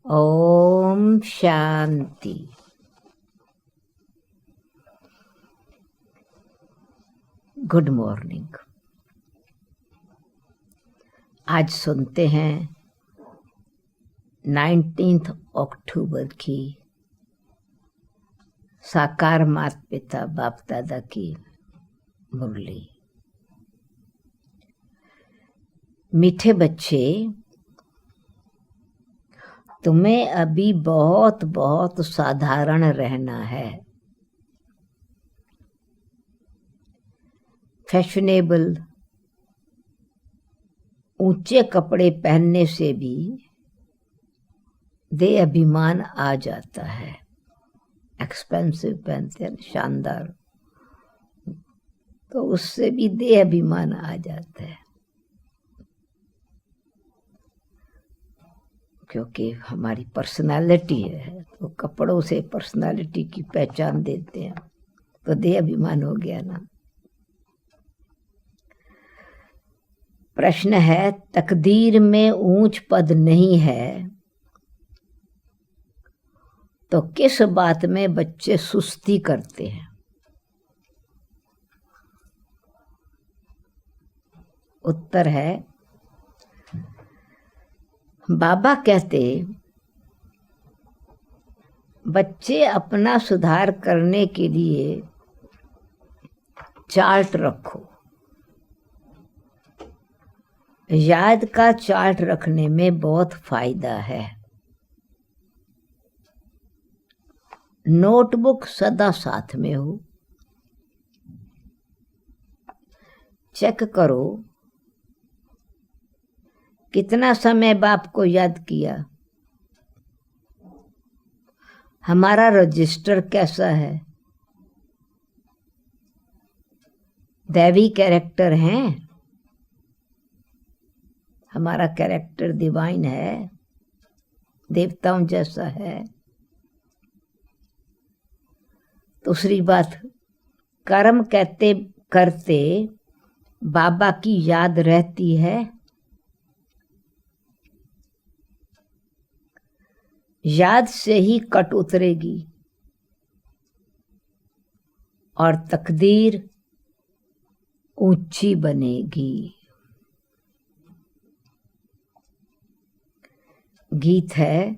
Om Shanti. Good morning. आज सुनते हैं 19 अक्टूबर की साकार माता पिता बाप दादा की मुरली। मीठे बच्चे, तुम्हें अभी बहुत बहुत साधारण रहना है। फैशनेबल ऊंचे कपड़े पहनने से भी देह अभिमान आ जाता है। एक्सपेंसिव पहनते हैं, शानदार, तो उससे भी देह अभिमान आ जाता है, क्योंकि हमारी पर्सनालिटी है तो कपड़ों से पर्सनालिटी की पहचान देते हैं, तो देह अभिमान हो गया ना। प्रश्न है, तकदीर में ऊंच पद नहीं है तो किस बात में बच्चे सुस्ती करते हैं? उत्तर है, बाबा कहते बच्चे अपना सुधार करने के लिए चार्ट रखो। याद का चार्ट रखने में बहुत फायदा है। नोटबुक सदा साथ में हो। चेक करो कितना समय बाप को याद किया। हमारा रजिस्टर कैसा है? दैवी कैरेक्टर हैं, हमारा कैरेक्टर डिवाइन है, देवताओं जैसा है। दूसरी बात, कर्म कहते करते बाबा की याद रहती है। याद से ही कट उतरेगी और तकदीर ऊंची बनेगी। गीत है,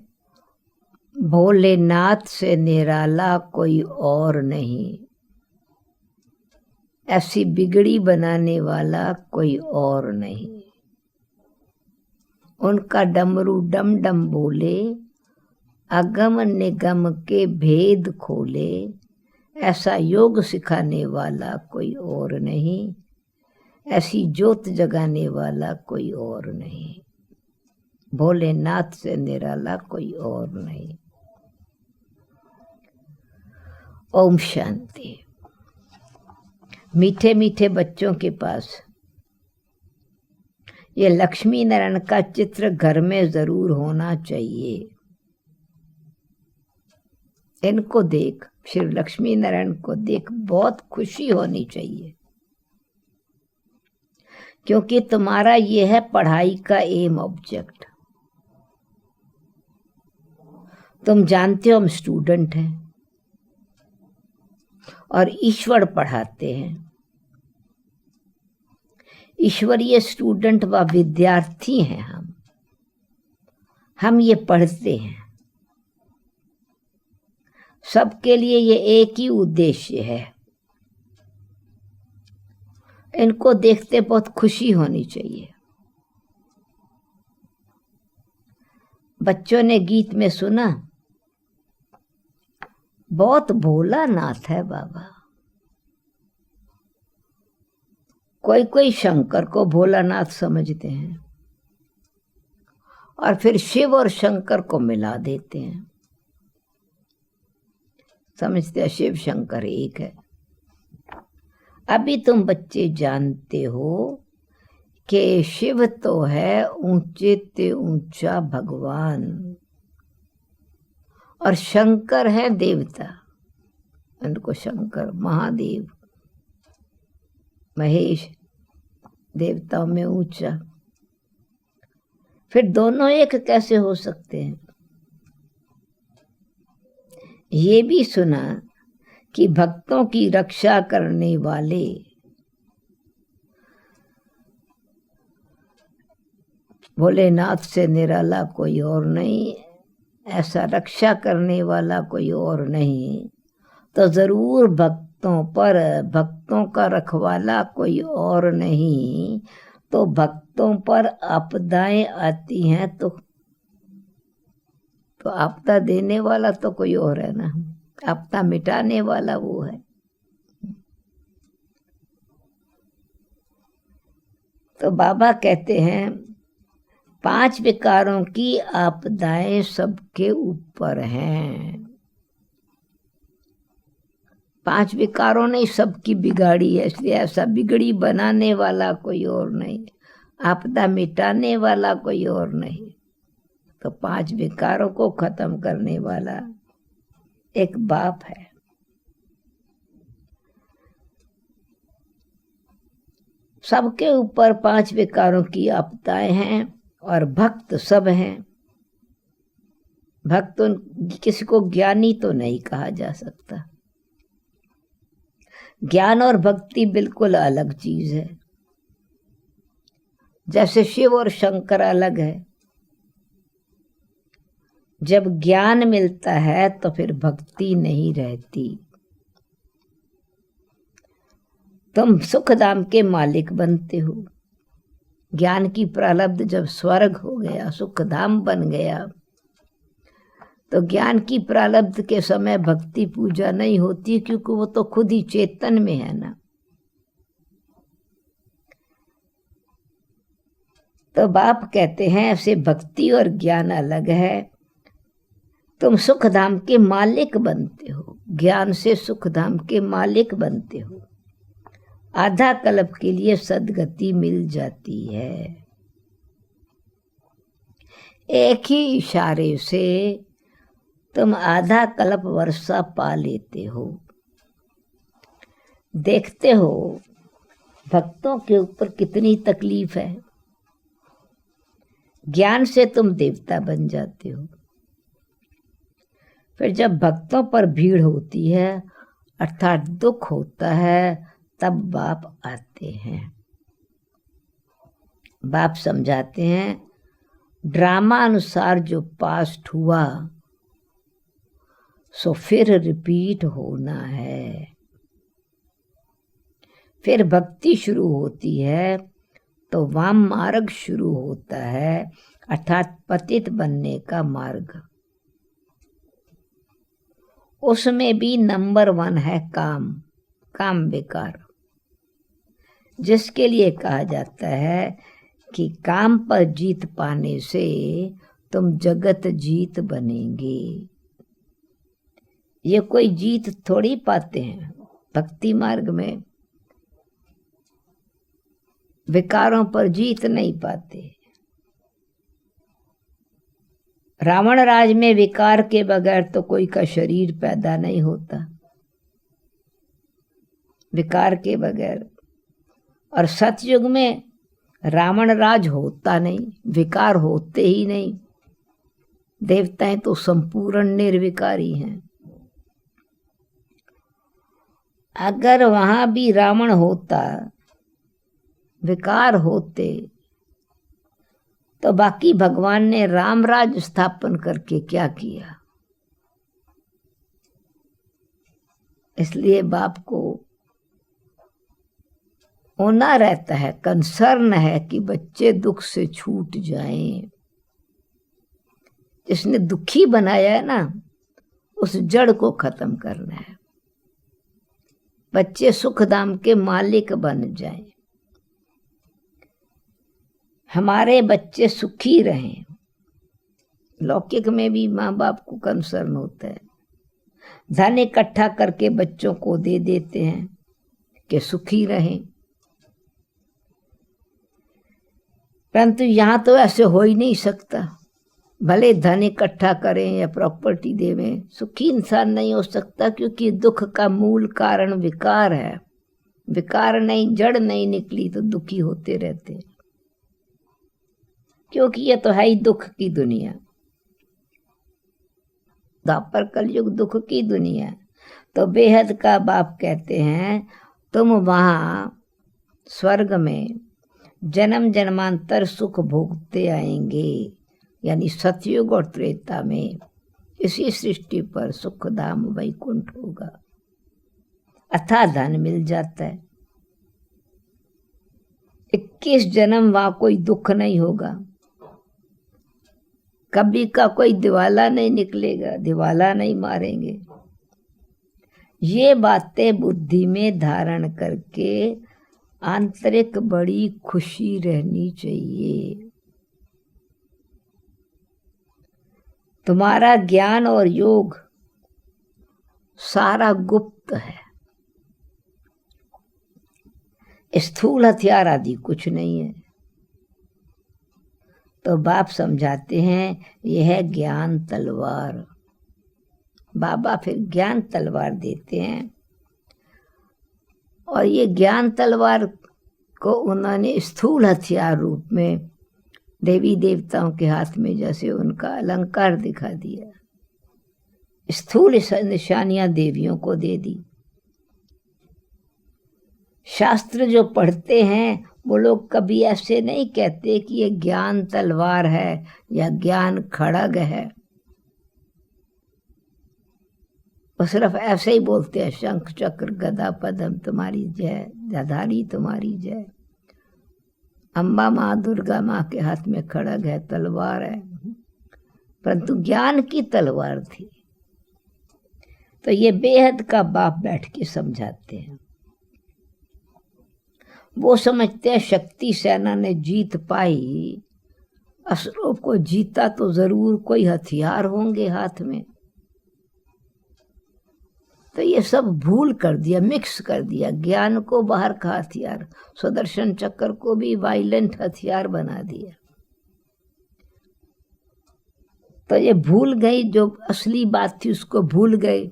भोलेनाथ से निराला कोई और नहीं, ऐसी बिगड़ी बनाने वाला कोई और नहीं। उनका डमरू डम डम बोले, अगम निगम के भेद खोले, ऐसा योग सिखाने वाला कोई और नहीं, ऐसी ज्योत जगाने वाला कोई और नहीं। भोलेनाथ से निराला कोई और नहीं। ओम शांति। मीठे मीठे बच्चों के पास ये लक्ष्मी नारायण का चित्र घर में जरूर होना चाहिए। इनको देख, श्री लक्ष्मी नारायण को देख बहुत खुशी होनी चाहिए, क्योंकि तुम्हारा ये है पढ़ाई का एम ऑब्जेक्ट। तुम जानते हो हम स्टूडेंट हैं और ईश्वर पढ़ाते हैं। ईश्वरीय स्टूडेंट व विद्यार्थी हैं हम ये पढ़ते हैं। सबके लिए ये एक ही उद्देश्य है। इनको देखते बहुत खुशी होनी चाहिए। बच्चों ने गीत में सुना, बहुत भोला नाथ है बाबा। कोई कोई शंकर को भोलानाथ समझते हैं और फिर शिव और शंकर को मिला देते हैं, समझते हैं शिव शंकर एक है। अभी तुम बच्चे जानते हो कि शिव तो है ऊंचे ते ऊंचा भगवान और शंकर है देवता। उनको शंकर महादेव, महेश, देवताओं में ऊंचा। फिर दोनों एक कैसे हो सकते हैं? ये भी सुना कि भक्तों की रक्षा करने वाले भोलेनाथ से निराला कोई और नहीं, ऐसा रक्षा करने वाला कोई और नहीं, तो जरूर भक्तों का रखवाला कोई और नहीं, तो भक्तों पर आपदाएं आती हैं तो आपदा देने वाला तो कोई और है ना, आपदा मिटाने वाला वो है। तो बाबा कहते हैं 5 विकारों की आपदाएं सबके ऊपर हैं। 5 विकारों ने सबकी बिगाड़ी है, इसलिए ऐसा बिगड़ी बनाने वाला कोई और नहीं, आपदा मिटाने वाला कोई और नहीं, तो 5 विकारों को खत्म करने वाला एक बाप है। सबके ऊपर 5 विकारों की आपदाएं हैं और भक्त सब हैं। भक्त किसी को ज्ञानी तो नहीं कहा जा सकता। ज्ञान और भक्ति बिल्कुल अलग चीज है। जैसे शिव और शंकर अलग है। जब ज्ञान मिलता है तो फिर भक्ति नहीं रहती। तुम सुख धाम के मालिक बनते हो। ज्ञान की प्रारब्ध जब स्वर्ग हो गया, सुख धाम बन गया, तो ज्ञान की प्रारब्ध के समय भक्ति पूजा नहीं होती, क्योंकि वो तो खुद ही चेतन में है ना। तो बाप कहते हैं ऐसे भक्ति और ज्ञान अलग है। तुम सुख धाम के मालिक बनते हो, ज्ञान से सुख धाम के मालिक बनते हो। आधा कल्प के लिए सद्गति मिल जाती है। एक ही इशारे से तुम आधा कल्प वर्षा पा लेते हो। देखते हो भक्तों के ऊपर कितनी तकलीफ है। ज्ञान से तुम देवता बन जाते हो। फिर जब भक्तों पर भीड़ होती है, अर्थात दुख होता है, तब बाप आते हैं। बाप समझाते हैं ड्रामा अनुसार जो पास्ट हुआ सो फिर रिपीट होना है। फिर भक्ति शुरू होती है तो वाम मार्ग शुरू होता है, अर्थात पतित बनने का मार्ग। उसमें भी नंबर 1 है काम विकार, जिसके लिए कहा जाता है कि काम पर जीत पाने से तुम जगत जीत बनेंगे। ये कोई जीत थोड़ी पाते हैं। भक्ति मार्ग में विकारों पर जीत नहीं पाते। रावण राज में विकार के बगैर तो कोई का शरीर पैदा नहीं होता, विकार के बगैर। और सतयुग में रावण राज होता नहीं, विकार होते ही नहीं। देवताएं तो संपूर्ण निर्विकारी हैं। अगर वहां भी रावण होता, विकार होते, तो बाकी भगवान ने राम राज स्थापन करके क्या किया। इसलिए बाप को होना रहता है, कंसर्न है कि बच्चे दुख से छूट जाएं। जिसने दुखी बनाया है ना, उस जड़ को खत्म करना है। बच्चे सुख धाम के मालिक बन जाएं। हमारे बच्चे सुखी रहें। लौकिक में भी माँ बाप को कंसर्न होता है। धन इकट्ठा करके बच्चों को दे देते हैं कि सुखी रहें, परंतु यहां तो ऐसे हो ही नहीं सकता। भले धन इकट्ठा करें या प्रॉपर्टी देवें, सुखी इंसान नहीं हो सकता, क्योंकि दुख का मूल कारण विकार है। विकार नहीं, जड़ नहीं निकली तो दुखी होते रहते, क्योंकि ये तो है ही दुख की दुनिया। द्वापर कलयुग दुख की दुनिया। तो बेहद का बाप कहते हैं तुम वहाँ स्वर्ग में जन्म जन्मांतर सुख भोगते आएंगे, यानी सतयुग और त्रेता में इसी सृष्टि पर सुख धाम वैकुंठ होगा, अथाह धन मिल जाता है। 21 जन्म वहां कोई दुख नहीं होगा, कभी का कोई दिवाला नहीं निकलेगा, दिवाला नहीं मारेंगे। ये बातें बुद्धि में धारण करके आंतरिक बड़ी खुशी रहनी चाहिए। तुम्हारा ज्ञान और योग सारा गुप्त है, स्थूल हथियार आदि कुछ नहीं है। तो बाप समझाते हैं यह है ज्ञान तलवार। बाबा फिर ज्ञान तलवार देते हैं, और ये ज्ञान तलवार को उन्होंने स्थूल हथियार रूप में देवी देवताओं के हाथ में जैसे उनका अलंकार दिखा दिया, स्थूल निशानियां देवियों को दे दी। शास्त्र जो पढ़ते हैं वो लोग कभी ऐसे नहीं कहते कि ये ज्ञान तलवार है या ज्ञान खड़ग है, वो सिर्फ ऐसे ही बोलते हैं शंख चक्र गदा पद्म तुम्हारी जय, जयधारी तुम्हारी जय। अम्बा माँ दुर्गा माँ के हाथ में खड़ग है, तलवार है, परंतु ज्ञान की तलवार थी। तो ये बेहद का बाप बैठ के समझाते हैं। वो समझते हैं शक्ति सेना ने जीत पाई, असुरों को जीता तो जरूर कोई हथियार होंगे हाथ में। तो ये सब भूल कर दिया, मिक्स कर दिया, ज्ञान को बाहर का हथियार, सुदर्शन चक्र को भी वायलेंट हथियार बना दिया। तो ये भूल गई, जो असली बात थी उसको भूल गए,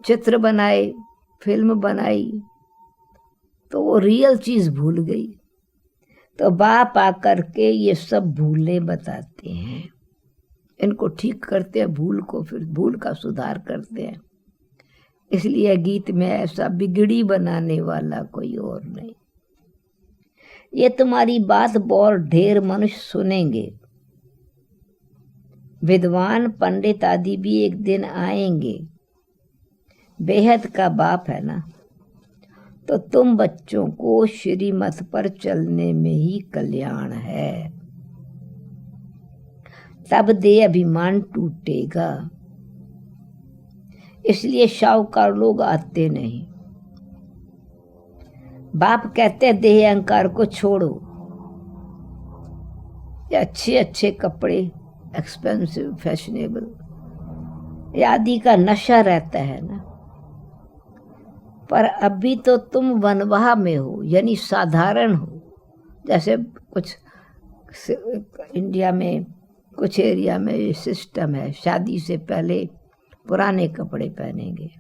चित्र बनाए, फिल्म बनाई, तो वो रियल चीज भूल गई। तो बाप आकर के ये सब भूलें बताते हैं, इनको ठीक करते हैं, भूल को फिर भूल का सुधार करते हैं। इसलिए गीत में ऐसा बिगड़ी बनाने वाला कोई और नहीं। ये तुम्हारी बात बहुत ढेर मनुष्य सुनेंगे, विद्वान पंडित आदि भी एक दिन आएंगे। बेहद का बाप है ना, तो तुम बच्चों को श्रीमत पर चलने में ही कल्याण है, तब देह अभिमान टूटेगा। इसलिए शाहूकार लोग आते नहीं। बाप कहते हैं देह अहंकार को छोड़ो, ये अच्छे अच्छे कपड़े, एक्सपेंसिव फैशनेबल आदि का नशा रहता है ना, पर अभी तो तुम वनवाह में हो, यानी साधारण हो। जैसे कुछ इंडिया में कुछ एरिया में ये सिस्टम है, शादी से पहले पुराने कपड़े पहनेंगे,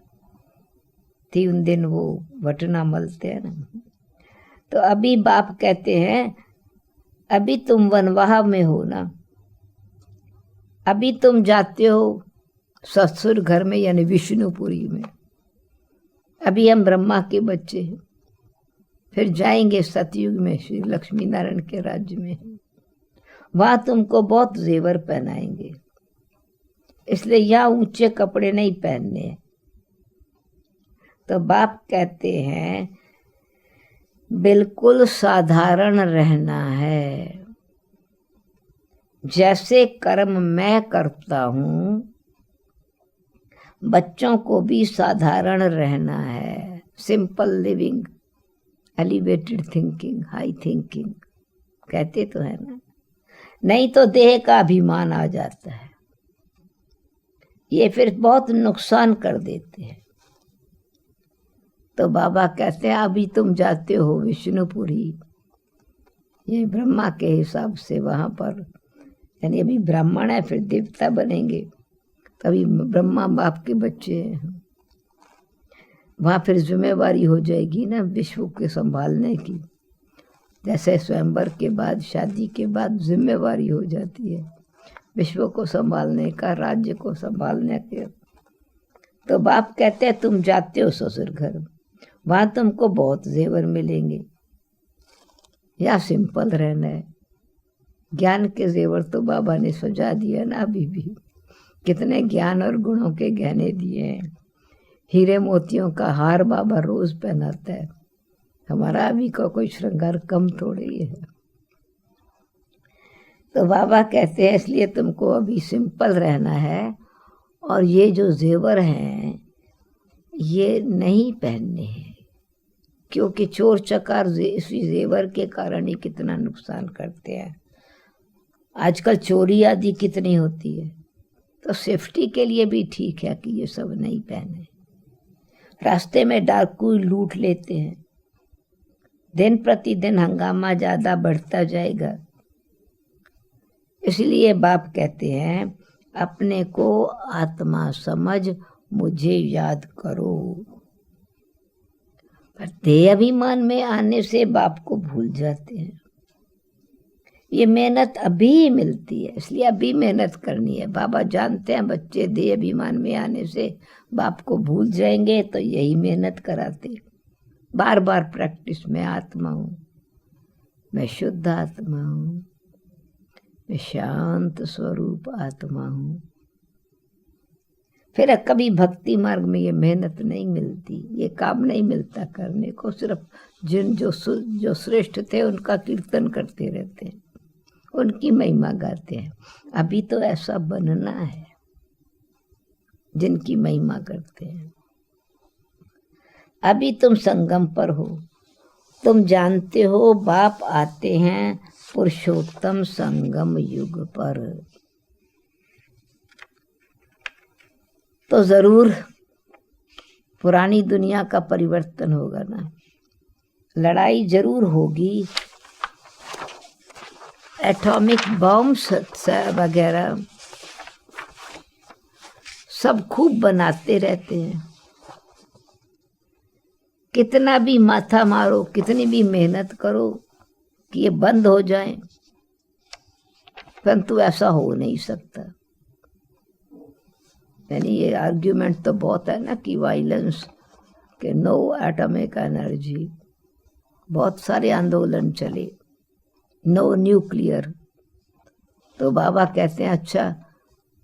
3 दिन वो बटना मलते हैं ना। तो अभी बाप कहते हैं अभी तुम वनवाह में हो ना, अभी तुम जाते हो ससुर घर में यानी विष्णुपुरी में, अभी हम ब्रह्मा के बच्चे हैं, फिर जाएंगे सतयुग में श्री लक्ष्मी नारायण के राज्य में, वहां तुमको बहुत जेवर पहनाएंगे, इसलिए यहाँ ऊंचे कपड़े नहीं पहनने हैं। तो बाप कहते हैं बिल्कुल साधारण रहना है, जैसे कर्म मैं करता हूं बच्चों को भी साधारण रहना है। Simple living, elevated thinking, high thinking कहते तो है ना, नहीं तो देह का अभिमान आ जाता है, ये फिर बहुत नुकसान कर देते हैं। तो बाबा कहते हैं अभी तुम जाते हो विष्णुपुरी, ये ब्रह्मा के हिसाब से वहां पर, यानी अभी ब्राह्मण है फिर देवता बनेंगे, तभी ब्रह्मा बाप के बच्चे हैं, वहां फिर जिम्मेवारी हो जाएगी ना विश्व के संभालने की। जैसे स्वयंवर के बाद, शादी के बाद जिम्मेवारी हो जाती है, विश्व को संभालने का, राज्य को संभालने के। तो बाप कहते हैं तुम जाते हो ससुर घर, वहां तुमको बहुत जेवर मिलेंगे, या सिंपल रहना है। ज्ञान के जेवर तो बाबा ने सजा दिया ना, अभी भी कितने ज्ञान और गुणों के गहने दिए हैं। हीरे मोतियों का हार बाबा रोज पहनाता है। हमारा अभी का कोई श्रृंगार कम थोड़ी है। तो बाबा कहते हैं इसलिए तुमको अभी सिंपल रहना है, और ये जो जेवर हैं ये नहीं पहनने हैं, क्योंकि चोर चकार इसी जेवर के कारण ही कितना नुकसान करते हैं। आजकल चोरी आदि कितनी होती है, तो सेफ्टी के लिए भी ठीक है कि ये सब नहीं पहने। रास्ते में डाकू लूट लेते हैं, दिन प्रतिदिन हंगामा ज्यादा बढ़ता जाएगा। इसलिए बाप कहते हैं अपने को आत्मा समझ मुझे याद करो। पर देह अभिमान में आने से बाप को भूल जाते हैं। ये मेहनत अभी मिलती है, इसलिए अभी मेहनत करनी है। बाबा जानते हैं बच्चे देह अभिमान में आने से बाप को भूल जाएंगे, तो यही मेहनत कराते, बार बार प्रैक्टिस में आत्मा हूँ, मैं शुद्ध आत्मा हूँ, मैं शांत स्वरूप आत्मा हूँ। फिर कभी भक्ति मार्ग में ये मेहनत नहीं मिलती, ये काम नहीं मिलता करने को। सिर्फ जिन जो श्रेष्ठ थे उनका कीर्तन करते रहते हैं, उनकी महिमा गाते हैं। अभी तो ऐसा बनना है जिनकी महिमा करते हैं। अभी तुम संगम पर हो, तुम जानते हो बाप आते हैं पुरुषोत्तम संगम युग पर। तो जरूर पुरानी दुनिया का परिवर्तन होगा ना, लड़ाई जरूर होगी। एटॉमिक बॉम्ब्स वगैरह सब खूब बनाते रहते हैं। कितना भी माथा मारो, कितनी भी मेहनत करो कि ये बंद हो जाए, परंतु ऐसा हो नहीं सकता। यानी ये आर्ग्यूमेंट तो बहुत है ना कि वायलेंस के नो एटॉमिक एनर्जी, बहुत सारे आंदोलन चले, नो न्यूक्लियर। तो बाबा कहते हैं अच्छा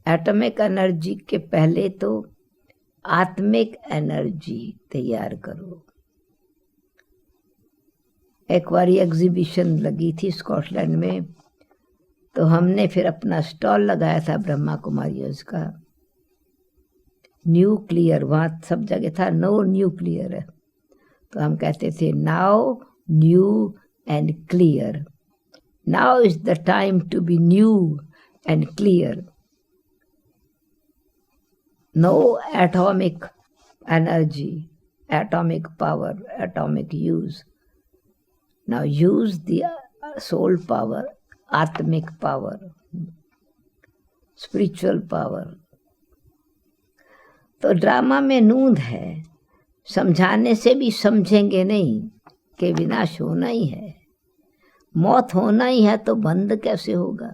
एटॉमिक एनर्जी के पहले तो आत्मिक एनर्जी तैयार करो। एक बार एग्जीबिशन लगी थी स्कॉटलैंड में, तो हमने फिर अपना स्टॉल लगाया था ब्रह्मा कुमारियों का। न्यूक्लियर, वहाँ सब जगह था नो न्यूक्लियर है, तो हम कहते थे now new and clear. Now is the time to be new and clear. No atomic energy, atomic power, atomic use. Now use the soul power, आत्मिक पावर, स्पिरिचुअल पावर। तो ड्रामा में नूंद है, समझाने से भी समझेंगे नहीं कि विनाश होना ही है, मौत होना ही है, तो बंद कैसे होगा।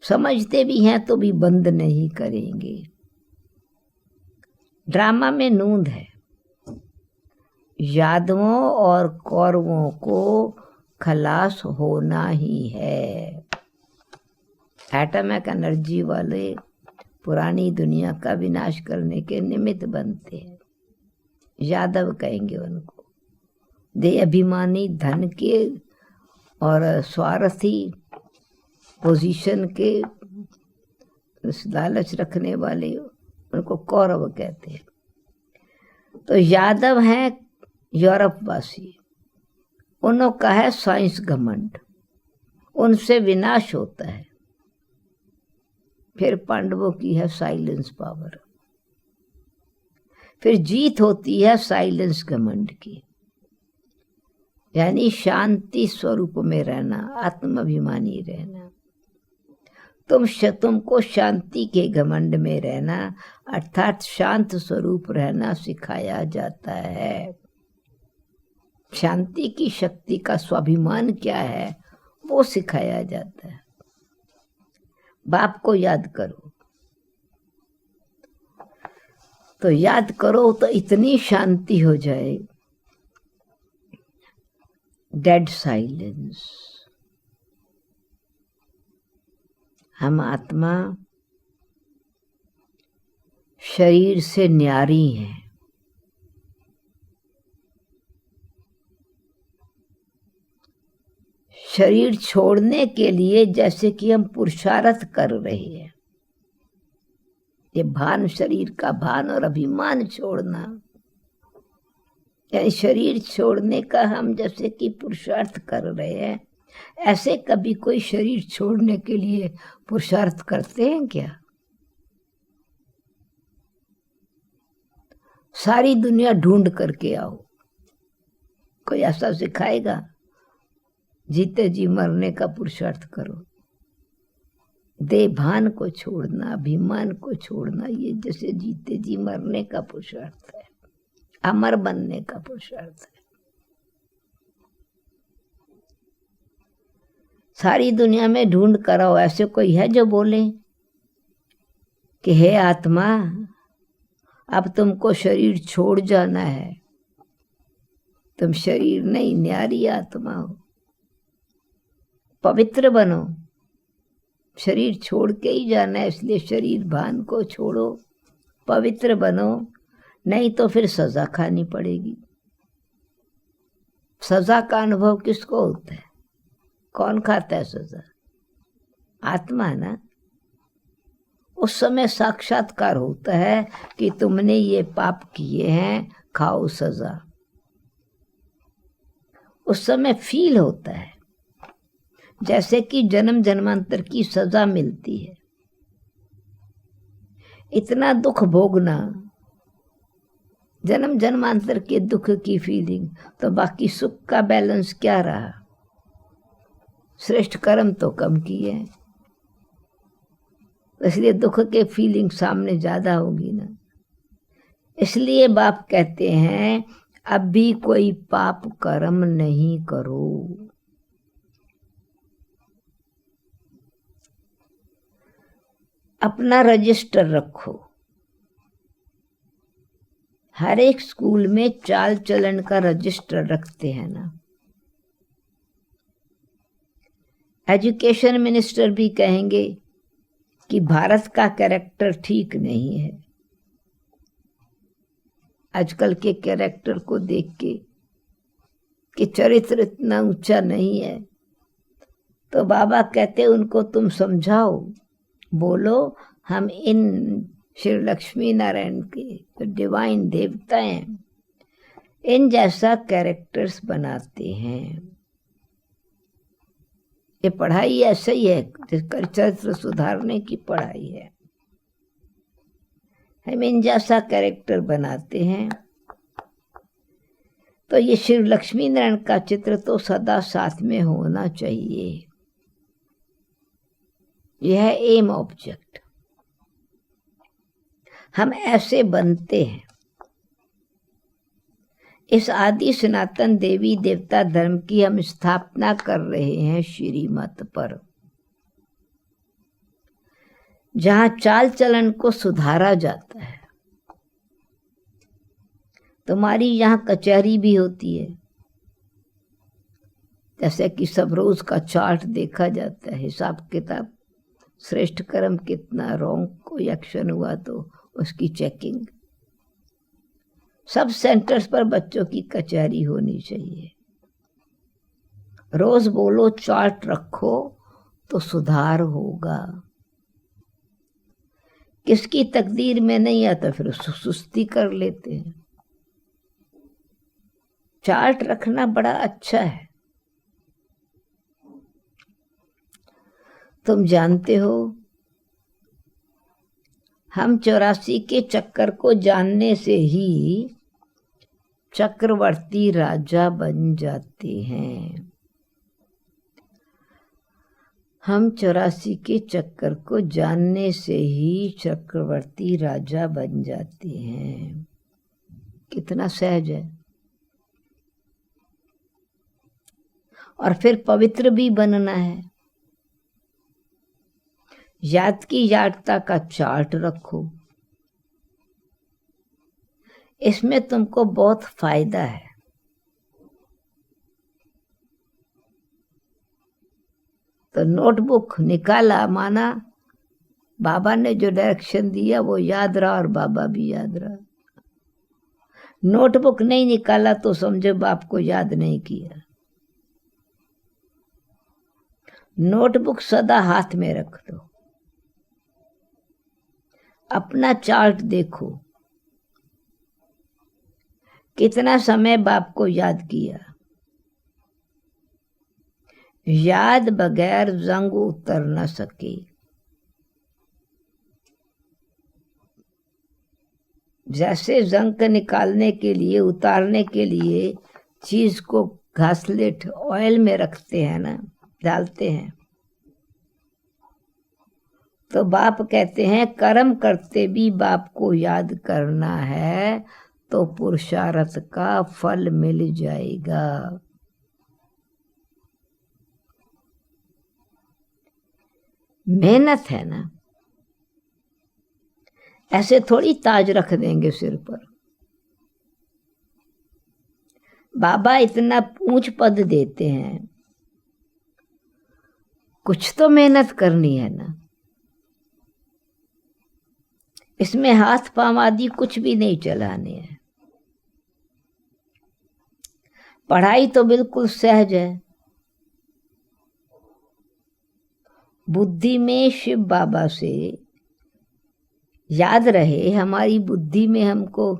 समझते भी हैं तो भी बंद नहीं करेंगे। ड्रामा में नूंद है, यादवों और कौरवों को खलास होना ही है। एटॉमिक एनर्जी वाले पुरानी दुनिया का विनाश करने के निमित्त बनते हैं, यादव कहेंगे उनको। देह अभिमानी, धन के और स्वार्थी, पोजीशन के लालच रखने वाले, उनको कौरव कहते हैं। तो यादव हैं यूरोप वासी, उनका है साइंस घमंड, उनसे विनाश होता है। फिर पांडवों की है साइलेंस पावर, फिर जीत होती है साइलेंस घमंड की, यानी शांति स्वरूप में रहना, आत्माभिमानी रहना। तुमको शांति के घमंड में रहना अर्थात शांत स्वरूप रहना सिखाया जाता है। शांति की शक्ति का स्वाभिमान क्या है वो सिखाया जाता है। बाप को याद करो। तो याद करो तो इतनी शांति हो जाए, डेड साइलेंस। हम आत्मा शरीर से न्यारी हैं। शरीर छोड़ने के लिए जैसे कि हम पुरुषार्थ कर रहे हैं, ये भान, शरीर का भान और अभिमान छोड़ना, यानी शरीर छोड़ने का हम जैसे कि पुरुषार्थ कर रहे हैं, ऐसे कभी कोई शरीर छोड़ने के लिए पुरुषार्थ करते हैं क्या? सारी दुनिया ढूंढ करके आओ, कोई ऐसा सिखाएगा? जीते जी मरने का पुरुषार्थ करो। देह भान को छोड़ना, अभिमान को छोड़ना, ये जैसे जीते जी मरने का पुरुषार्थ है, अमर बनने का पुरुषार्थ है। सारी दुनिया में ढूंढ कर आओ, ऐसे कोई है जो बोले कि हे आत्मा, अब तुमको शरीर छोड़ जाना है। तुम शरीर नहीं, न्यारी आत्मा हो, पवित्र बनो। शरीर छोड़ के ही जाना है, इसलिए शरीर भान को छोड़ो, पवित्र बनो, नहीं तो फिर सजा खानी पड़ेगी। सजा का अनुभव किसको होता है? कौन खाता है सजा? आत्मा ना। उस समय साक्षात्कार होता है कि तुमने ये पाप किए हैं, खाओ सजा। उस समय फील होता है जैसे कि जन्म जन्मांतर की सजा मिलती है। इतना दुख भोगना, जन्म जन्मांतर के दुख की फीलिंग, तो बाकी सुख का बैलेंस क्या रहा? श्रेष्ठ कर्म तो कम किए, इसलिए दुख के फीलिंग सामने ज्यादा होगी ना। इसलिए बाप कहते हैं अब भी कोई पाप कर्म नहीं करो। अपना रजिस्टर रखो। हर एक स्कूल में चाल चलन का रजिस्टर रखते हैं ना। एजुकेशन मिनिस्टर भी कहेंगे कि भारत का कैरेक्टर ठीक नहीं है। आजकल के कैरेक्टर को देख के कि चरित्र इतना ऊंचा नहीं है, तो बाबा कहते उनको तुम समझाओ, बोलो हम इन श्री लक्ष्मी नारायण के जो डिवाइन देवता हैं, इन जैसा कैरेक्टर्स बनाते हैं। ये पढ़ाई ऐसे ही है, जिसका चरित्र सुधारने की पढ़ाई है। हम इन जैसा कैरेक्टर बनाते हैं, तो ये श्री लक्ष्मी नारायण का चित्र तो सदा साथ में होना चाहिए। यह है एम ऑब्जेक्ट। हम ऐसे बनते हैं। इस आदि सनातन देवी देवता धर्म की हम स्थापना कर रहे हैं श्रीमत पर, जहां चाल चलन को सुधारा जाता है। तुम्हारी यहां कचहरी भी होती है, जैसे कि सब रोज का चार्ट देखा जाता है, हिसाब किताब, श्रेष्ठ कर्म कितना, रॉन्ग कोई एक्शन हुआ तो उसकी चेकिंग। सब सेंटर्स पर बच्चों की कचहरी होनी चाहिए। रोज बोलो, चार्ट रखो तो सुधार होगा। किसकी तकदीर में नहीं आता फिर सुस्ती कर लेते हैं। चार्ट रखना बड़ा अच्छा है। तुम जानते हो, हम 84 के चक्कर को जानने से ही चक्रवर्ती राजा बन जाते हैं। हम 84 के चक्कर को जानने से ही चक्रवर्ती राजा बन जाते हैं। कितना सहज है। और फिर पवित्र भी बनना है। याद की यादता का चार्ट रखो, इसमें तुमको बहुत फायदा है। तो नोटबुक निकाला, माना बाबा ने जो डायरेक्शन दिया वो याद रहा और बाबा भी याद रहा। नोटबुक नहीं निकाला तो समझो बाप को याद नहीं किया। नोटबुक सदा हाथ में रख दो, अपना चार्ट देखो, कितना समय बाप को याद किया। याद बगैर जंग उतर न सके। जैसे जंग निकालने के लिए, उतारने के लिए चीज को घासलेट ऑयल में रखते हैं ना, डालते हैं, तो बाप कहते हैं कर्म करते भी बाप को याद करना है तो पुरुषार्थ का फल मिल जाएगा। मेहनत है ना, ऐसे थोड़ी ताज रख देंगे सिर पर। बाबा इतना ऊंच पद देते हैं, कुछ तो मेहनत करनी है ना। इसमें हाथ पांव आदि कुछ भी नहीं चलाने हैं। पढ़ाई तो बिल्कुल सहज है। बुद्धि में शिव बाबा से याद रहे, हमारी बुद्धि में हमको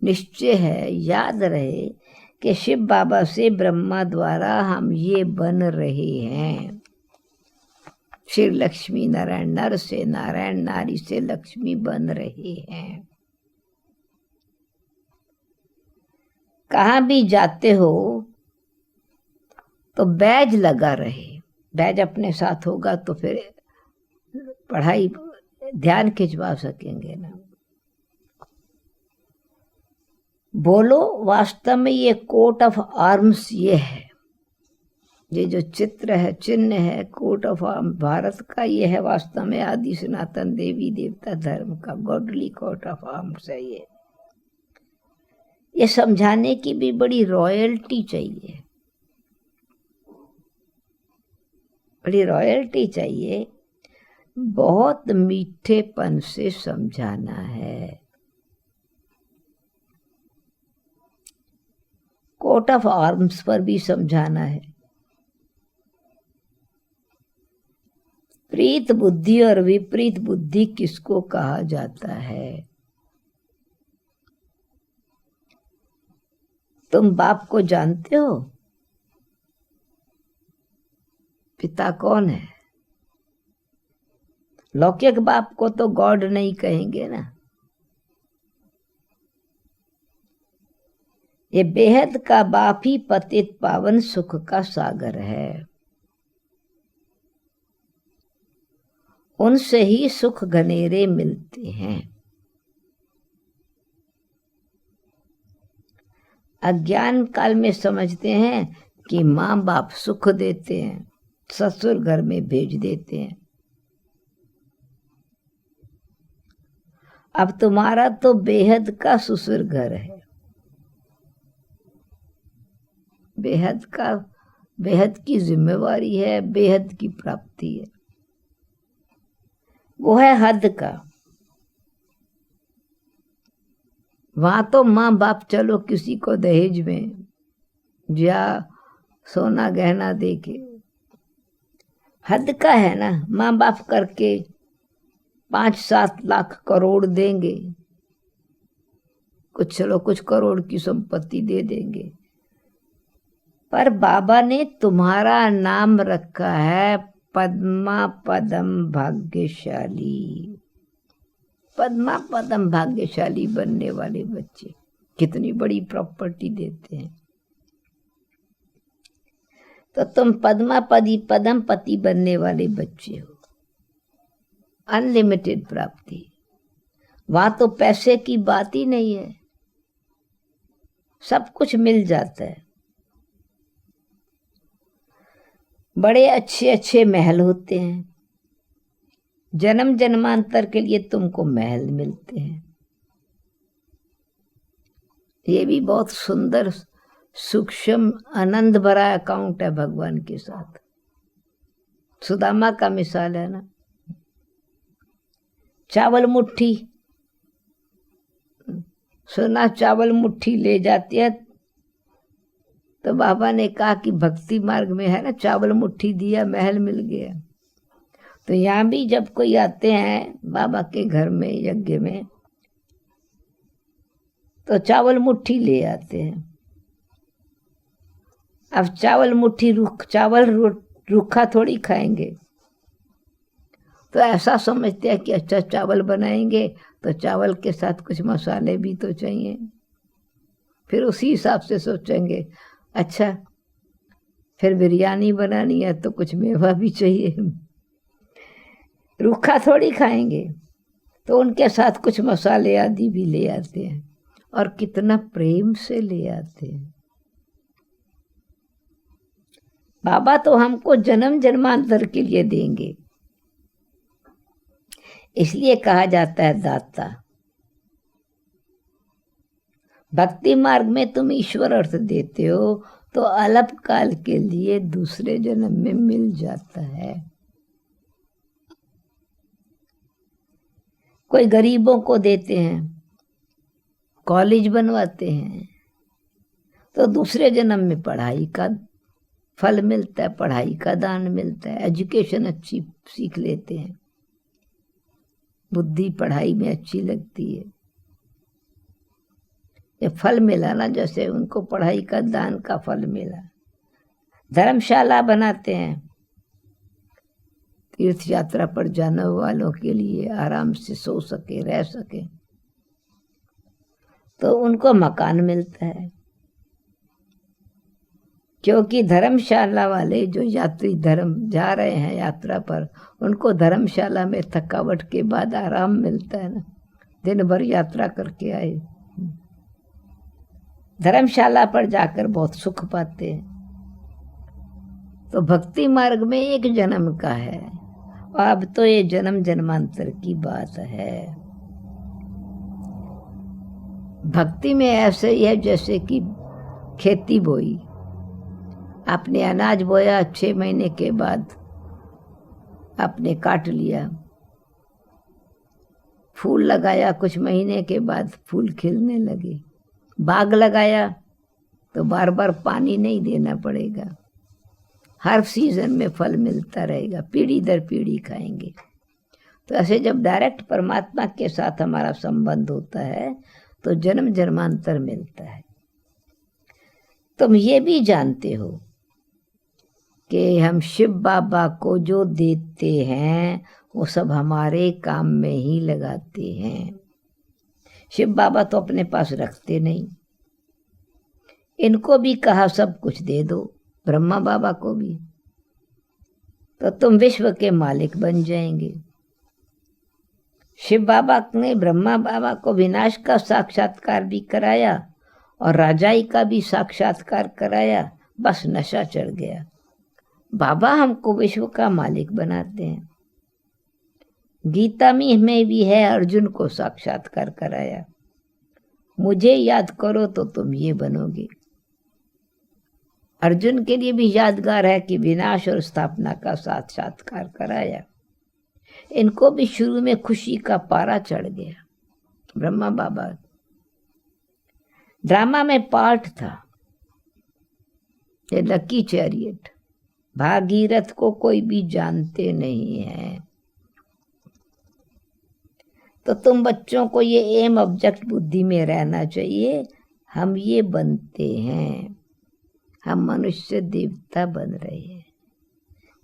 निश्चय है, याद रहे कि शिव बाबा से ब्रह्मा द्वारा हम ये बन रहे हैं। श्री लक्ष्मी नारायण, नर से नारायण, नारी से लक्ष्मी बन रहे हैं। कहाँ भी जाते हो तो बैज लगा रहे। बैज अपने साथ होगा तो फिर पढ़ाई ध्यान खिंचवा सकेंगे ना। बोलो, वास्तव में ये कोट ऑफ आर्म्स ये है, ये जो चित्र है, चिन्ह है कोट ऑफ आर्म भारत का, ये है वास्तव में आदि सनातन देवी देवता धर्म का गॉडली कोट ऑफ आर्म्स है। ये समझाने की भी बड़ी रॉयल्टी चाहिए, बड़ी रॉयल्टी चाहिए। बहुत मीठेपन से समझाना है। कोट ऑफ आर्म्स पर भी समझाना है। प्रीत बुद्धि और विपरीत बुद्धि किसको कहा जाता है? तुम बाप को जानते हो? पिता कौन है? लौकिक बाप को तो गॉड नहीं कहेंगे ना। ये बेहद का बाप ही पतित पावन सुख का सागर है। उनसे ही सुख घनेरे मिलते हैं। अज्ञान काल में समझते हैं कि माँ बाप सुख देते हैं, ससुर घर में भेज देते हैं। अब तुम्हारा तो बेहद का ससुर घर है। बेहद का, बेहद की जिम्मेवारी है, बेहद की प्राप्ति है। वो है हद का। वहां तो माँ बाप चलो किसी को दहेज में या सोना गहना देके, हद का है ना। माँ बाप करके 5-7 लाख करोड़ देंगे, कुछ चलो कुछ करोड़ की संपत्ति दे देंगे, पर बाबा ने तुम्हारा नाम रखा है पद्मा पदम भाग्यशाली। पद्मा पदम भाग्यशाली बनने वाले बच्चे कितनी बड़ी प्रॉपर्टी देते हैं। तो तुम पद्मा पदी पदम पति बनने वाले बच्चे हो। अनलिमिटेड प्राप्ति। वहां तो पैसे की बात ही नहीं है, सब कुछ मिल जाता है। बड़े अच्छे अच्छे महल होते हैं, जन्म जन्मांतर के लिए तुमको महल मिलते हैं। ये भी बहुत सुंदर सूक्ष्म आनंद भरा अकाउंट है भगवान के साथ। सुदामा का मिसाल है ना, चावल मुट्ठी, सोना चावल मुट्ठी ले जाती है, तो बाबा ने कहा कि भक्ति मार्ग में है ना, चावल मुट्ठी दिया महल मिल गया। तो यहाँ भी जब कोई आते हैं बाबा के घर में यज्ञ में, तो चावल मुट्ठी ले आते हैं। अब चावल मुट्ठी चावल रूखा थोड़ी खाएंगे, तो ऐसा समझते हैं कि अच्छा चावल बनाएंगे तो चावल के साथ कुछ मसाले भी तो चाहिए। फिर उसी हिसाब से सोचेंगे अच्छा फिर बिरयानी बनानी है तो कुछ मेवा भी चाहिए, रूखा थोड़ी खाएंगे, तो उनके साथ कुछ मसाले आदि भी ले आते हैं, और कितना प्रेम से ले आते हैं। बाबा तो हमको जन्म जन्मांतर के लिए देंगे, इसलिए कहा जाता है दाता। भक्ति मार्ग में तुम ईश्वर अर्थ देते हो तो अल्पकाल के लिए दूसरे जन्म में मिल जाता है। कोई गरीबों को देते हैं, कॉलेज बनवाते हैं, तो दूसरे जन्म में पढ़ाई का फल मिलता है, पढ़ाई का दान मिलता है, एजुकेशन अच्छी सीख लेते हैं, बुद्धि पढ़ाई में अच्छी लगती है। ये फल मिला ना, जैसे उनको पढ़ाई का दान का फल मिला। धर्मशाला बनाते हैं तीर्थ यात्रा पर जाने वालों के लिए, आराम से सो सके, रह सके, तो उनको मकान मिलता है। क्योंकि धर्मशाला वाले जो यात्री धर्म जा रहे हैं यात्रा पर, उनको धर्मशाला में थकावट के बाद आराम मिलता है ना, दिन भर यात्रा करके आए, धर्मशाला पर जाकर बहुत सुख पाते हैं। तो भक्ति मार्ग में एक जन्म का है, और अब तो ये जन्म जन्मांतर की बात है। भक्ति में ऐसे ही है जैसे कि खेती बोई, आपने अनाज बोया, 6 महीने के बाद आपने काट लिया, फूल लगाया, कुछ महीने के बाद फूल खिलने लगे, बाग लगाया तो बार बार पानी नहीं देना पड़ेगा, हर सीजन में फल मिलता रहेगा, पीढ़ी दर पीढ़ी खाएंगे। तो ऐसे जब डायरेक्ट परमात्मा के साथ हमारा संबंध होता है तो जन्म जन्मांतर मिलता है। तुम ये भी जानते हो कि हम शिव बाबा को जो देते हैं वो सब हमारे काम में ही लगाते हैं। शिव बाबा तो अपने पास रखते नहीं, इनको भी कहा सब कुछ दे दो, ब्रह्मा बाबा को भी, तो तुम विश्व के मालिक बन जाएंगे। शिव बाबा ने ब्रह्मा बाबा को विनाश का साक्षात्कार भी कराया और राजाई का भी साक्षात्कार कराया, बस नशा चढ़ गया। बाबा हमको विश्व का मालिक बनाते हैं। गीता में भी है, अर्जुन को साक्षात्कार कराया, मुझे याद करो तो तुम ये बनोगे। अर्जुन के लिए भी यादगार है कि विनाश और स्थापना का साक्षात्कार कराया। इनको भी शुरू में खुशी का पारा चढ़ गया। ब्रह्मा बाबा ड्रामा में पार्ट था, ये लकी चैरियट, भागीरथ को कोई भी जानते नहीं है। तो तुम बच्चों को ये एम ऑब्जेक्ट बुद्धि में रहना चाहिए, हम ये बनते हैं, हम मनुष्य देवता बन रहे हैं।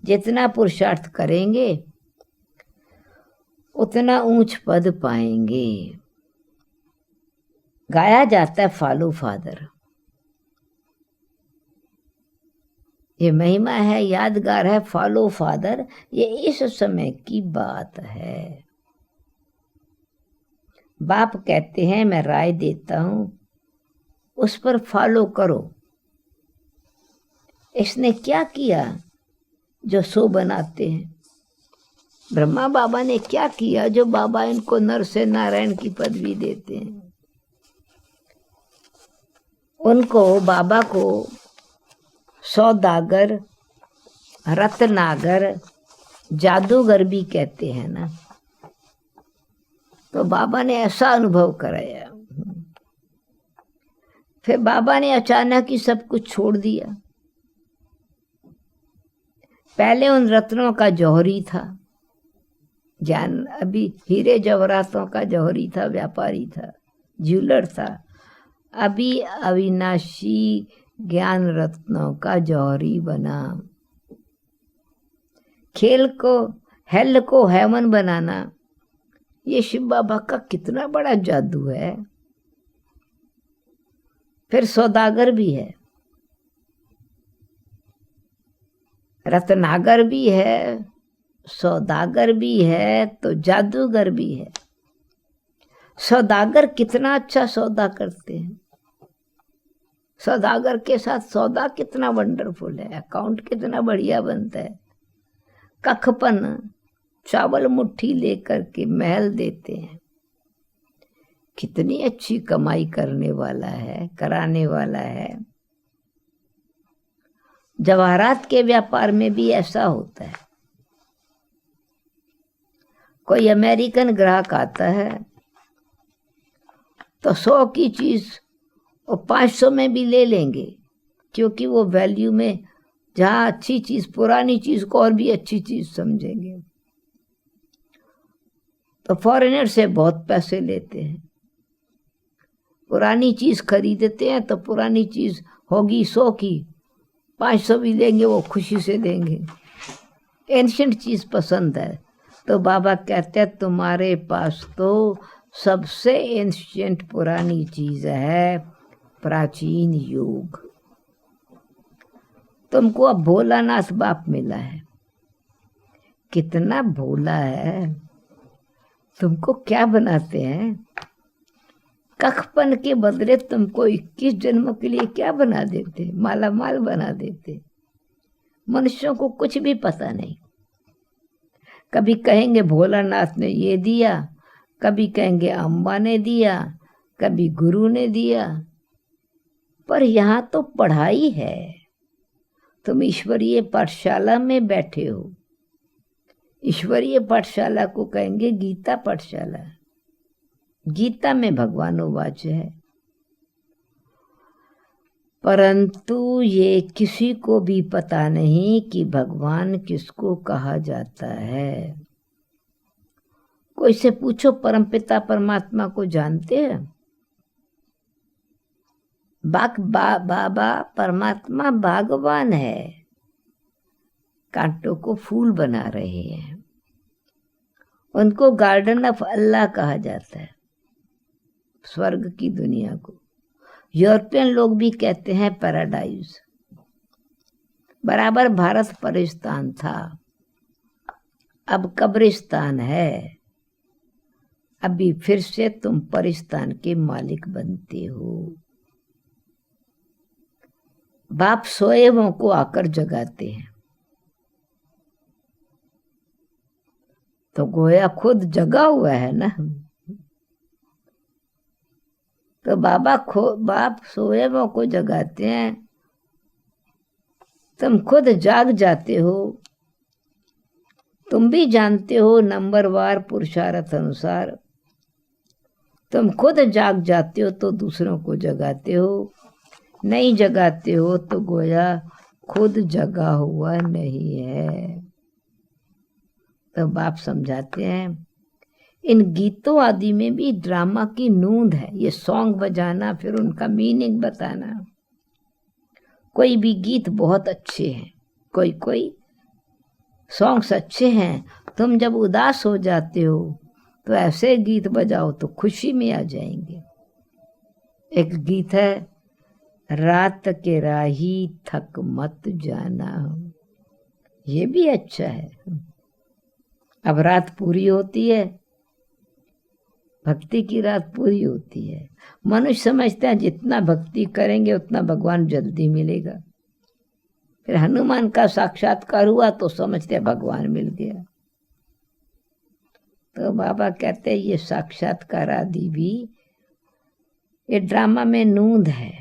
जितना पुरुषार्थ करेंगे उतना ऊंच पद पाएंगे। गाया जाता है फॉलो फादर, ये महिमा है, यादगार है। फॉलो फादर ये इस समय की बात है। बाप कहते हैं मैं राय देता हूं, उस पर फॉलो करो। इसने क्या किया जो सो बनाते हैं, ब्रह्मा बाबा ने क्या किया जो बाबा इनको नर से नारायण की पदवी देते हैं? उनको, बाबा को सौदागर, रत्नागर, जादूगर भी कहते हैं ना। तो बाबा ने ऐसा अनुभव कराया। फिर बाबा ने अचानक ही सब कुछ छोड़ दिया। पहले उन रत्नों का जौहरी था, जान अभी हीरे जवाहरातों का जौहरी था, व्यापारी था, ज्वेलर था। अभी अविनाशी ज्ञान रत्नों का जौहरी बना। हेल को हेवन बनाना, ये शिव बाबा का कितना बड़ा जादू है। फिर सौदागर भी है, रत्नागर भी है, सौदागर भी है, तो जादूगर भी है। सौदागर कितना अच्छा सौदा करते हैं। सौदागर के साथ सौदा कितना वंडरफुल है, अकाउंट कितना बढ़िया बनता है। कखपन चावल मुट्ठी लेकर के महल देते हैं। कितनी अच्छी कमाई करने वाला है, कराने वाला है। जवाहरात के व्यापार में भी ऐसा होता है। कोई अमेरिकन ग्राहक आता है तो 100 की चीज वो 500 में भी ले लेंगे, क्योंकि वो वैल्यू में जहाँ अच्छी चीज, पुरानी चीज को और भी अच्छी चीज समझेंगे। तो फॉरेनर से बहुत पैसे लेते हैं। पुरानी चीज खरीदते हैं तो पुरानी चीज होगी 100 की, 500 भी लेंगे, वो खुशी से देंगे। एंशिएंट चीज पसंद है। तो बाबा कहते हैं तुम्हारे पास तो सबसे एंशिएंट पुरानी चीज है, प्राचीन युग। तुमको अब भोलानाथ बाप मिला है। कितना भोला है। तुमको क्या बनाते हैं? कखपन के बदले तुमको 21 जन्मों के लिए क्या बना देते? माला माल बना देते। मनुष्यों को कुछ भी पता नहीं। कभी कहेंगे भोलानाथ ने ये दिया, कभी कहेंगे अम्बा ने दिया, कभी गुरु ने दिया। पर यहाँ तो पढ़ाई है। तुम ईश्वरीय पाठशाला में बैठे हो। ईश्वरीय पाठशाला को कहेंगे गीता पाठशाला। गीता में भगवानोवाच है। परंतु ये किसी को भी पता नहीं कि भगवान किसको कहा जाता है। कोई से पूछो परमपिता परमात्मा को जानते हैं? बाबा परमात्मा भगवान है, कांटों को फूल बना रहे हैं। उनको गार्डन ऑफ अल्लाह कहा जाता है, स्वर्ग की दुनिया को। यूरोपियन लोग भी कहते हैं पैराडाइज। बराबर भारत परिस्तान था, अब कब्रिस्तान है। अभी फिर से तुम परिस्तान के मालिक बनते हो। बाप सोएवों को आकर जगाते हैं, तो गोया खुद जगा हुआ है ना। तो बाप सोएवों को जगाते हैं, तुम खुद जाग जाते हो। तुम भी जानते हो नंबरवार पुरुषार्थ अनुसार। तुम खुद जाग जाते हो तो दूसरों को जगाते हो। नहीं जगाते हो तो गोया खुद जगा हुआ नहीं है। तो बाप समझाते हैं, इन गीतों आदि में भी ड्रामा की नूंद है। ये सॉन्ग बजाना, फिर उनका मीनिंग बताना। कोई भी गीत बहुत अच्छे हैं, कोई सॉन्ग्स अच्छे हैं। तुम जब उदास हो जाते हो तो ऐसे गीत बजाओ तो खुशी में आ जाएंगे। एक गीत है, रात के राही थक मत जाना। ये भी अच्छा है। अब रात पूरी होती है, भक्ति की रात पूरी होती है। मनुष्य समझते हैं जितना भक्ति करेंगे उतना भगवान जल्दी मिलेगा। फिर हनुमान का साक्षात्कार हुआ तो समझते हैं भगवान मिल गया। तो बाबा कहते हैं ये साक्षात्कार आदि भी ये ड्रामा में नूंद है।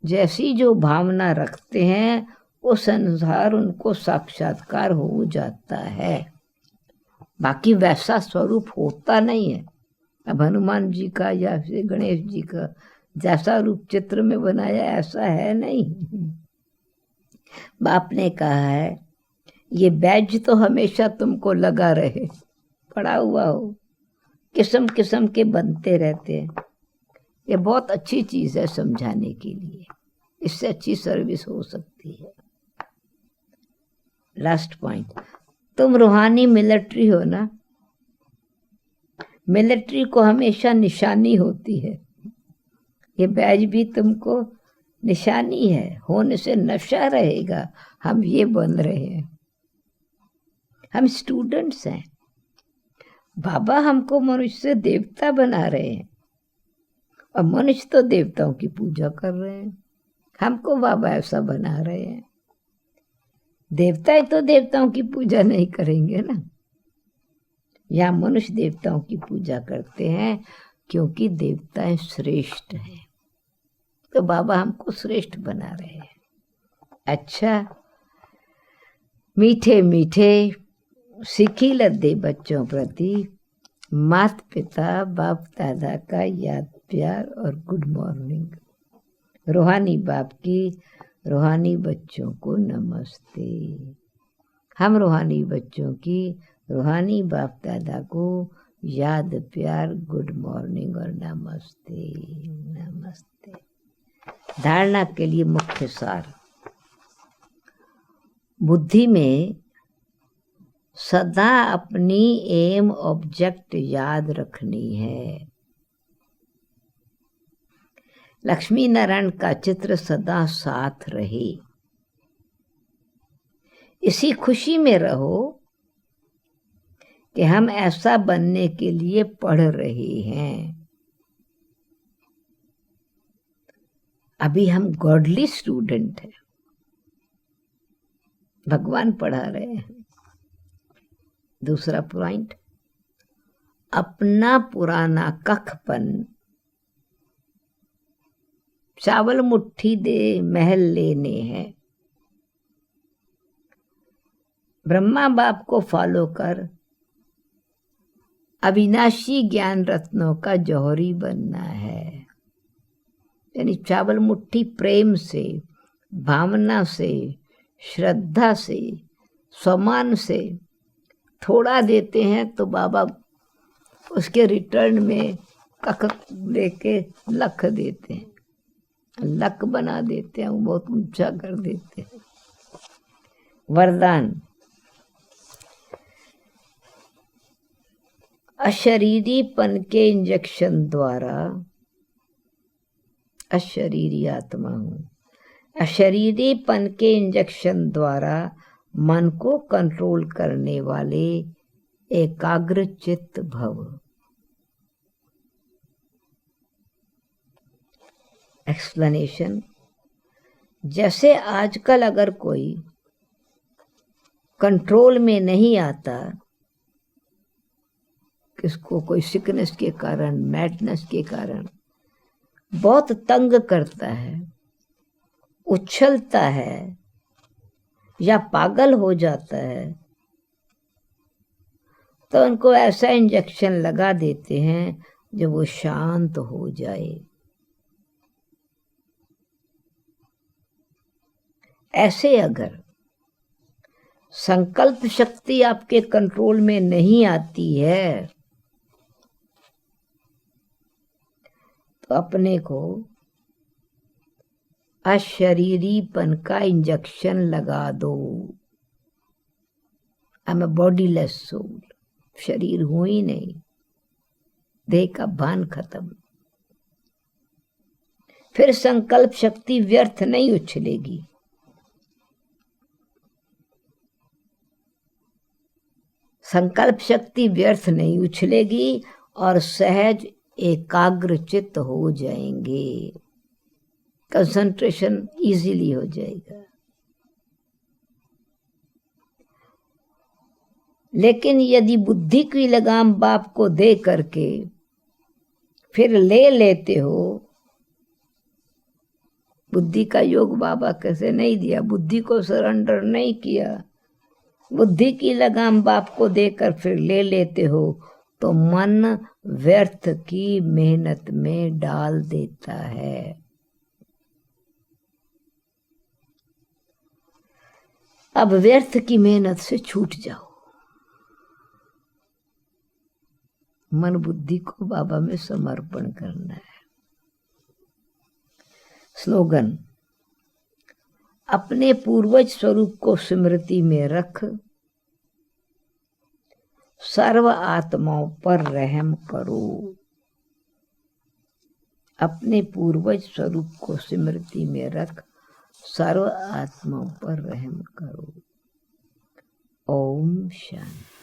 जैसी जो भावना रखते हैं उस अनुसार उनको साक्षात्कार हो जाता है, बाकी वैसा स्वरूप होता नहीं है। अब हनुमान जी का या फिर गणेश जी का जैसा रूप चित्र में बनाया ऐसा है नहीं। बाप ने कहा है ये बैज तो हमेशा तुमको लगा रहे, पड़ा हुआ हो, किस्म किस्म के बनते रहते हैं। ये बहुत अच्छी चीज़ है समझाने के लिए, इससे अच्छी सर्विस हो सकती है। लास्ट पॉइंट, तुम रूहानी मिलिट्री हो ना, मिलिट्री को हमेशा निशानी होती है, ये बैज भी तुमको निशानी है, होने से नशा रहेगा। हम ये बन रहे हैं, हम स्टूडेंट्स हैं, बाबा हमको मनुष्य से देवता बना रहे हैं और मनुष्य तो देवताओं की पूजा कर रहे हैं, हमको बाबा ऐसा बना रहे हैं। देवता तो देवताओं की पूजा नहीं करेंगे ना, या मनुष्य देवताओं की पूजा करते हैं क्योंकि देवताएं श्रेष्ठ हैं, तो बाबा हमको श्रेष्ठ बना रहे हैं। अच्छा, मीठे मीठे सीखी लद्दे बच्चों प्रति माता पिता बाप दादा का याद प्यार और गुड मॉर्निंग। रूहानी बाप की रूहानी बच्चों को नमस्ते। हम रूहानी बच्चों की रूहानी बाप दादा को याद प्यार गुड मॉर्निंग और नमस्ते नमस्ते। धारणा के लिए मुख्य सार, बुद्धि में सदा अपनी एम ऑब्जेक्ट याद रखनी है। लक्ष्मी नारायण का चित्र सदा साथ रहे, इसी खुशी में रहो कि हम ऐसा बनने के लिए पढ़ रहे हैं। अभी हम गॉडली स्टूडेंट हैं, भगवान पढ़ा रहे हैं। दूसरा पॉइंट, अपना पुराना कखपन चावल मुट्ठी दे महल लेने हैं। ब्रह्मा बाप को फॉलो कर अविनाशी ज्ञान रत्नों का जौहरी बनना है। यानी चावल मुट्ठी प्रेम से, भावना से, श्रद्धा से, सम्मान से थोड़ा देते हैं तो बाबा उसके रिटर्न में कख लेके लख देते हैं, लक बना देते हैं, वो बहुत ऊंचा कर देते हैं। वरदान, अशरीरीपन के इंजेक्शन द्वारा, अशरीरी आत्मा हूँ, अशरीरीपन के इंजेक्शन द्वारा मन को कंट्रोल करने वाले एकाग्र चित्त भव। एक्सप्लेनेशन, जैसे आजकल अगर कोई कंट्रोल में नहीं आता, किसको कोई सिकनेस के कारण, मैडनेस के कारण बहुत तंग करता है, उछलता है या पागल हो जाता है, तो उनको ऐसा इंजेक्शन लगा देते हैं जब वो शांत हो जाए। ऐसे अगर संकल्प शक्ति आपके कंट्रोल में नहीं आती है तो अपने को अशरीरीपन का इंजेक्शन लगा दो। I am a bodiless soul, शरीर हूं ही नहीं, देह का भान खत्म। फिर संकल्प शक्ति व्यर्थ नहीं उछलेगी। संकल्प शक्ति व्यर्थ नहीं उछलेगी और सहज एकाग्र चित्त हो जाएंगे, कंसंट्रेशन इजीली हो जाएगा। लेकिन यदि बुद्धि की लगाम बाप को दे करके फिर ले लेते हो, बुद्धि का योग बाबा कैसे नहीं दिया, बुद्धि को सरेंडर नहीं किया, बुद्धि की लगाम बाप को देकर फिर ले लेते हो, तो मन व्यर्थ की मेहनत में डाल देता है। अब व्यर्थ की मेहनत से छूट जाओ, मन बुद्धि को बाबा में समर्पण करना है। स्लोगन, अपने पूर्वज स्वरूप को स्मृति में रख, सर्व आत्माओं पर रहम करो। अपने पूर्वज स्वरूप को स्मृति में रख, सर्व आत्माओं पर रहम करो। ओम शांति।